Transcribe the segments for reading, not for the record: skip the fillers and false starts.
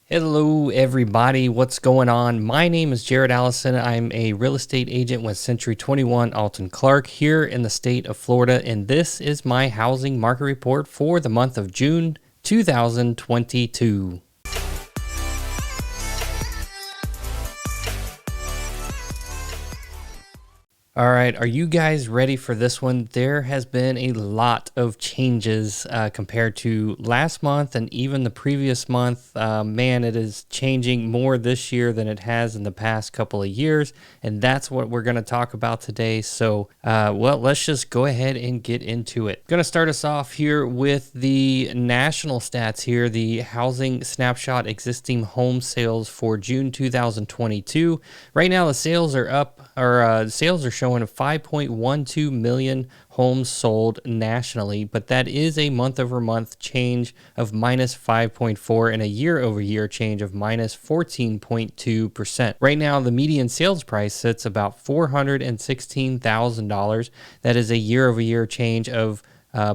Hello, everybody. What's going on? My name is Jared Allison. I'm a real estate agent with Century 21 Alton Clark here in the state of Florida, and this is my housing market report for the month of June 2022. All right, are you guys ready for this one? There has been a lot of changes compared to last month and even the previous month. Man, it is changing more this year than it has in the past couple of years, and that's what we're going to talk about today. So, let's just go ahead and get into it. Going to start us off here with the national stats here, the housing snapshot existing home sales for June 2022. Right now, the sales are up, sales are showing a 5.12 million homes sold nationally, but that is a month-over-month change of minus 5.4 and a year-over-year change of minus 14.2%. Right now, the median sales price sits about $416,000. That is a year-over-year change of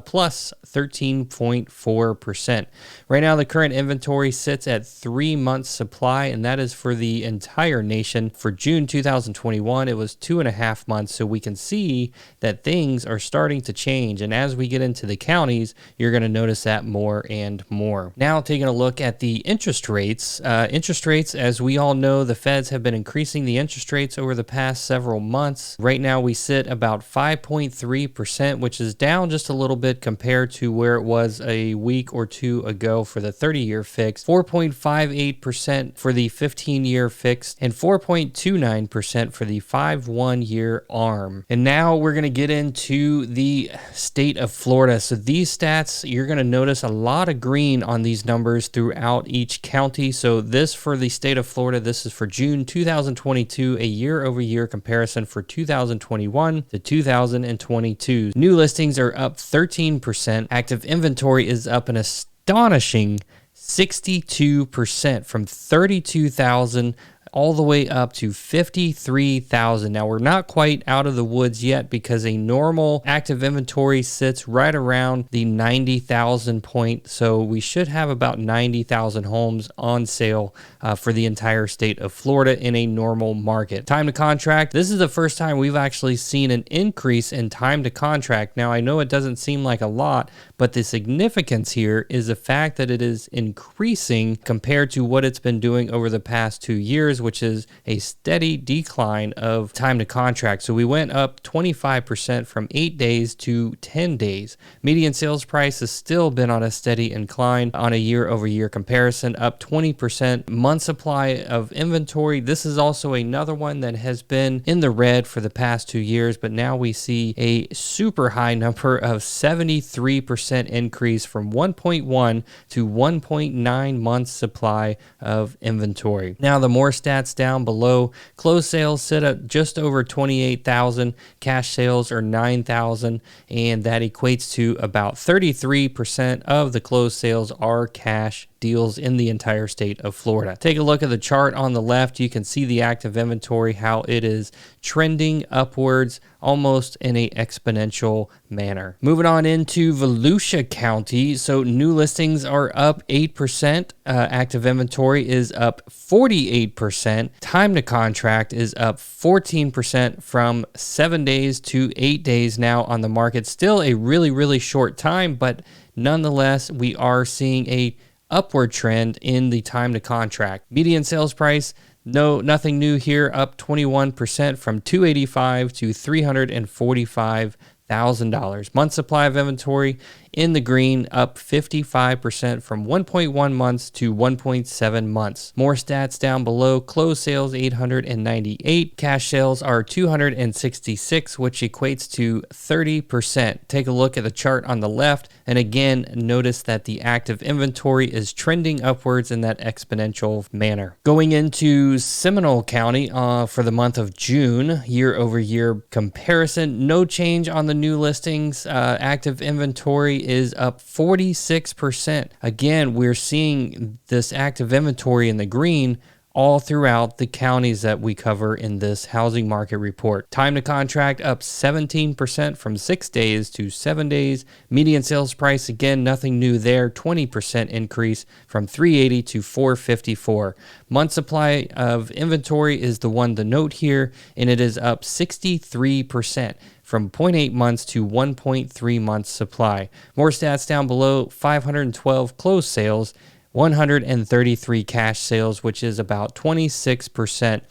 plus 13.4%. Right now, the current inventory sits at 3 months supply, and that is for the entire nation. For June 2021, it was 2.5 months, so we can see that things are starting to change. And as we get into the counties, you're going to notice that more and more. Now, taking a look at the interest rates. As we all know, the feds have been increasing the interest rates over the past several months. Right now, we sit about 5.3%, which is down just a little bit compared to where it was a week or two ago for the 30-year fixed, 4.58% for the 15-year fixed, and 4.29% for the 5-1-year ARM. And now we're going to get into the state of Florida. So these stats, you're going to notice a lot of green on these numbers throughout each county. So this for the state of Florida, this is for June 2022, a year-over-year comparison for 2021 to 2022. New listings are up 13%. Active inventory is up an astonishing 62% from 32,000 all the way up to 53,000. Now, we're not quite out of the woods yet because a normal active inventory sits right around the 90,000 point. So we should have about 90,000 homes on sale for the entire state of Florida in a normal market. Time to contract. This is the first time we've actually seen an increase in time to contract. Now, I know it doesn't seem like a lot, but the significance here is the fact that it is increasing compared to what it's been doing over the past 2 years, which is a steady decline of time to contract. So we went up 25% from 8 days to 10 days. Median sales price has still been on a steady incline on a year-over-year comparison, up 20%. Month supply of inventory, this is also another one that has been in the red for the past 2 years, but now we see a super high number of 73% increase from 1.1 to 1.9 months supply of inventory. Now, the more stats down below, closed sales sit at just over 28,000, cash sales are 9,000, and that equates to about 33% of the closed sales are cash deals in the entire state of Florida. Take a look at the chart on the left. You can see the active inventory, how it is trending upwards almost in a exponential manner. Moving on into Volusia County. So new listings are up 8%. Active inventory is up 48%. Time to contract is up 14% from 7 days to 8 days now on the market. Still a really, really short time, but nonetheless, we are seeing a upward trend in the time to contract. Median sales price, nothing new here, up 21% from $285,000 to $345,000. Month supply of inventory in the green, up 55% from 1.1 months to 1.7 months. More stats down below. Closed sales 898. Cash sales are 266, which equates to 30%. Take a look at the chart on the left, and again, notice that the active inventory is trending upwards in that exponential manner. Going into Seminole County for the month of June, year-over-year comparison, no change on the new listings. Active inventory is up 46%. Again, we're seeing this active inventory in the green all throughout the counties that we cover in this housing market report. Time to contract up 17% from 6 days to 7 days. Median sales price, again, nothing new there, 20% increase from 380 to 454. Month supply of inventory is the one to note here, and it is up 63% from 0.8 months to 1.3 months supply. More stats down below: 512 closed sales, 133 cash sales, which is about 26%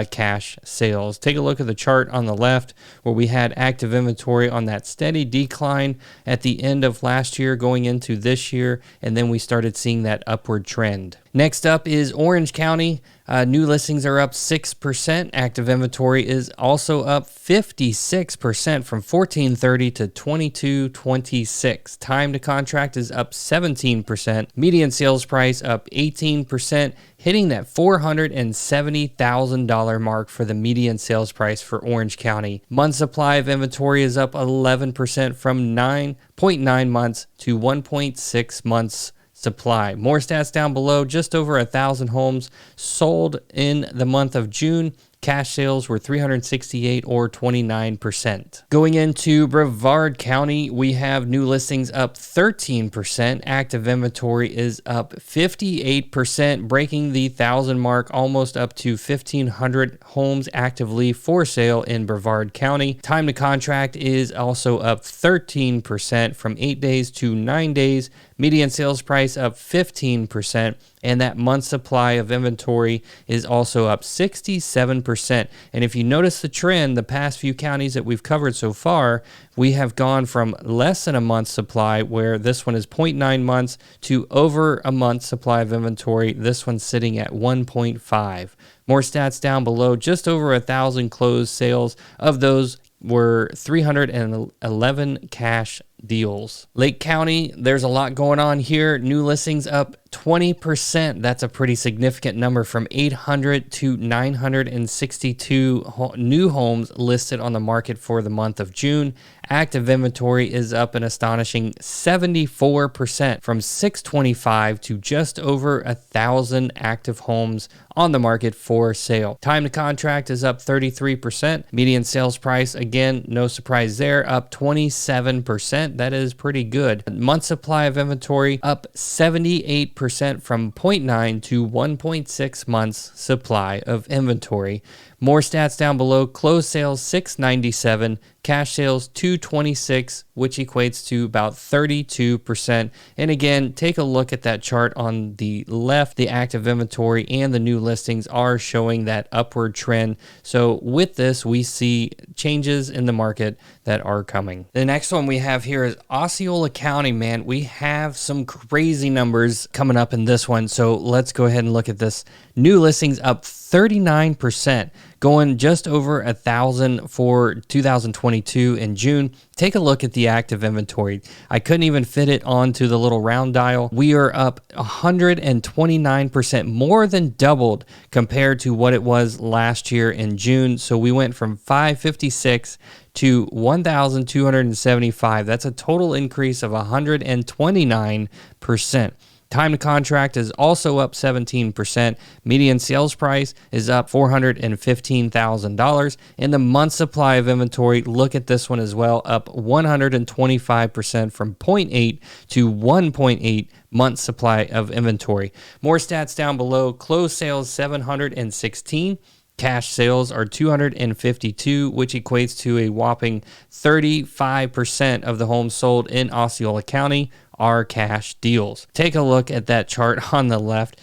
cash sales. Take a look at the chart on the left where we had active inventory on that steady decline at the end of last year going into this year, and then we started seeing that upward trend. Next up is Orange County. New listings are up 6%. Active inventory is also up 56% from 1430 to 2226. Time to contract is up 17%. Median sales price up 18%, hitting that $470,000 mark for the median sales price for Orange County. Month supply of inventory is up 11% from 9.9 months to 1.6 months supply. More stats down below: just over 1,000 homes sold in the month of June. Cash sales were 368 or 29%. Going into Brevard County, we have new listings up 13%. Active inventory is up 58%, breaking the 1,000 mark, almost up to 1,500 homes actively for sale in Brevard County. Time to contract is also up 13% from 8 days to 9 days. Median sales price up 15%, and that month supply of inventory is also up 67%. And if you notice the trend, the past few counties that we've covered so far, we have gone from less than a month supply, where this one is 0.9 months, to over a month supply of inventory. This one's sitting at 1.5. More stats down below: just over 1,000 closed sales. Of those were 311 cash deals. Lake County, there's a lot going on here. New listings up 20%. That's a pretty significant number, from 800 to 962 new homes listed on the market for the month of June. Active inventory is up an astonishing 74% from 625 to just over 1,000 active homes on the market for sale. Time to contract is up 33%. Median sales price, again, no surprise there, up 27%. That is pretty good. Month supply of inventory up 78% from 0.9 to 1.6 months supply of inventory. More stats down below: closed sales 697, cash sales 226, which equates to about 32%. And again, take a look at that chart on the left. The active inventory and the new listings are showing that upward trend. So with this, we see changes in the market that are coming. The next one we have here is Osceola County. Man, we have some crazy numbers coming up in this one. So let's go ahead and look at this. New listings up 39%, going just over 1,000 for 2022 in June. Take a look at the active inventory. I couldn't even fit it onto the little round dial. We are up 129%, more than doubled compared to what it was last year in June. So we went from 556 to 1,275. That's a total increase of 129%. Time to contract is also up 17%. Median sales price is up $415,000. And the month supply of inventory, look at this one as well, up 125% from 0.8 to 1.8 month supply of inventory. More stats down below: closed sales 716. Cash sales are 252, which equates to a whopping 35% of the homes sold in Osceola County are cash deals. Take a look at that chart on the left.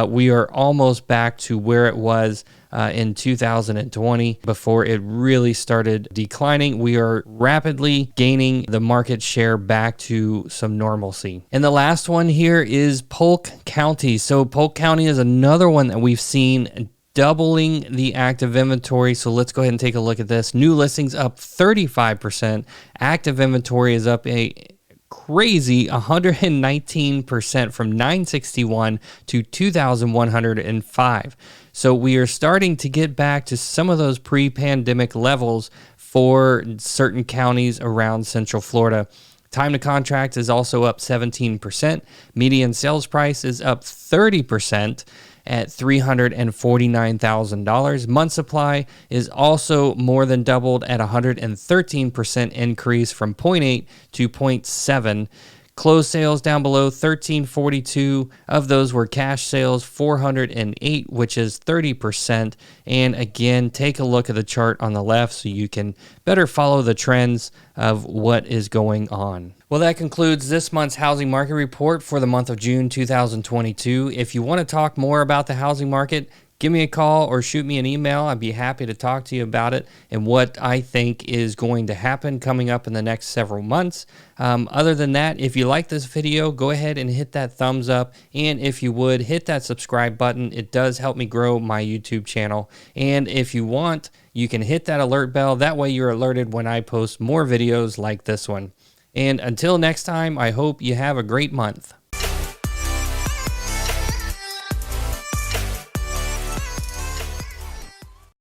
We are almost back to where it was in 2020 before it really started declining. We are rapidly gaining the market share back to some normalcy. And the last one here is Polk County. So Polk County is another one that we've seen doubling the active inventory. So let's go ahead and take a look at this. New listings up 35%. Active inventory is up a crazy 119% from 961 to 2,105. So we are starting to get back to some of those pre-pandemic levels for certain counties around Central Florida. Time to contract is also up 17%. Median sales price is up 30%. at $349,000. Month supply is also more than doubled at 113% increase from 0.8 to 0.7. Closed sales down below, 1342. Of those were cash sales, 408, which is 30%. And again, take a look at the chart on the left so you can better follow the trends of what is going on. Well, that concludes this month's housing market report for the month of June 2022. If you want to talk more about the housing market, give me a call or shoot me an email. I'd be happy to talk to you about it and what I think is going to happen coming up in the next several months. Other than that, if you like this video, go ahead and hit that thumbs up. And if you would, hit that subscribe button. It does help me grow my YouTube channel. And if you want, you can hit that alert bell. That way you're alerted when I post more videos like this one. And until next time, I hope you have a great month.